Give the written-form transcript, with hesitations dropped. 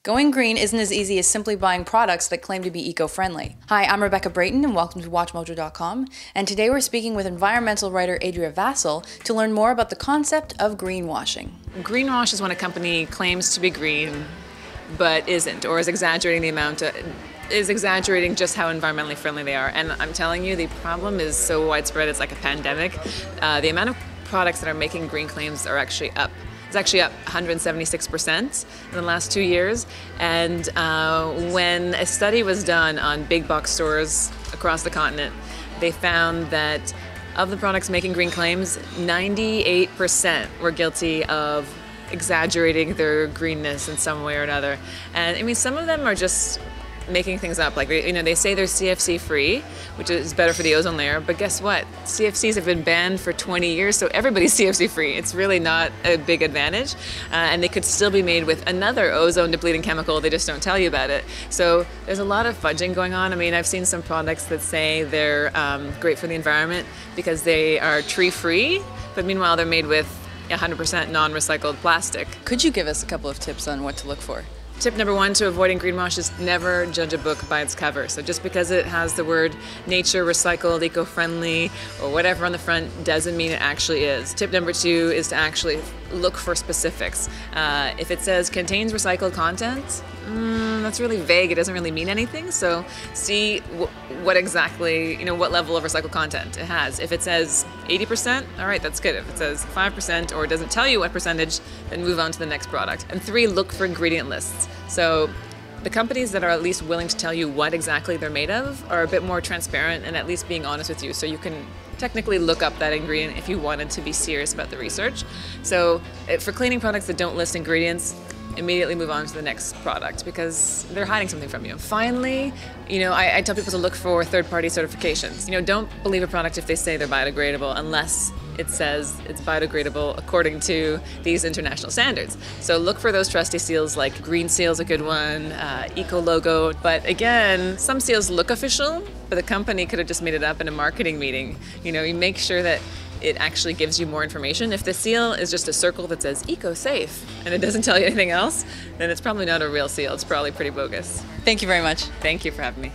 Going green isn't as easy as simply buying products that claim to be eco-friendly. Hi, I'm Rebecca Brayton and welcome to WatchMojo.com, and today we're speaking with environmental writer Adria Vassal to learn more about the concept of greenwashing. Greenwash is when a company claims to be green but isn't, or is exaggerating just how environmentally friendly they are. And I'm telling you, the problem is so widespread, it's like a pandemic. The amount of products that are making green claims are actually up. It's actually up 176% in the last 2 years. And when a study was done on big box stores across the continent, they found that of the products making green claims, 98% were guilty of exaggerating their greenness in some way or another. And I mean, some of them are just making things up. Like, they say they're CFC free, which is better for the ozone layer, but guess what? CFCs have been banned for 20 years, so everybody's CFC free. It's really not a big advantage, and they could still be made with another ozone depleting chemical, they just don't tell you about it. So there's a lot of fudging going on. I mean, I've seen some products that say they're great for the environment because they are tree free, but meanwhile they're made with 100% non-recycled plastic. Could you give us a couple of tips on what to look for? Tip number one to avoiding greenwash is never judge a book by its cover. So just because it has the word nature, recycled, eco-friendly, or whatever on the front doesn't mean it actually is. Tip number two is to actually look for specifics. If it says contains recycled content, that's really vague. It doesn't really mean anything. So see what exactly, what level of recycled content it has. If it says 80%, all right, that's good. If it says 5% or it doesn't tell you what percentage, then move on to the next product. And three, look for ingredient lists. So the companies that are at least willing to tell you what exactly they're made of are a bit more transparent and at least being honest with you, so you can technically look up that ingredient if you wanted to be serious about the research. So for cleaning products that don't list ingredients, immediately move on to the next product because they're hiding something from you. Finally, I tell people to look for third-party certifications. Don't believe a product if they say they're biodegradable unless it says it's biodegradable according to these international standards. So look for those trusty seals, like Green Seal's a good one, Eco Logo. But again, some seals look official, but the company could have just made it up in a marketing meeting. You make sure that it actually gives you more information. If the seal is just a circle that says eco-safe and it doesn't tell you anything else, then it's probably not a real seal. It's probably pretty bogus. Thank you very much. Thank you for having me.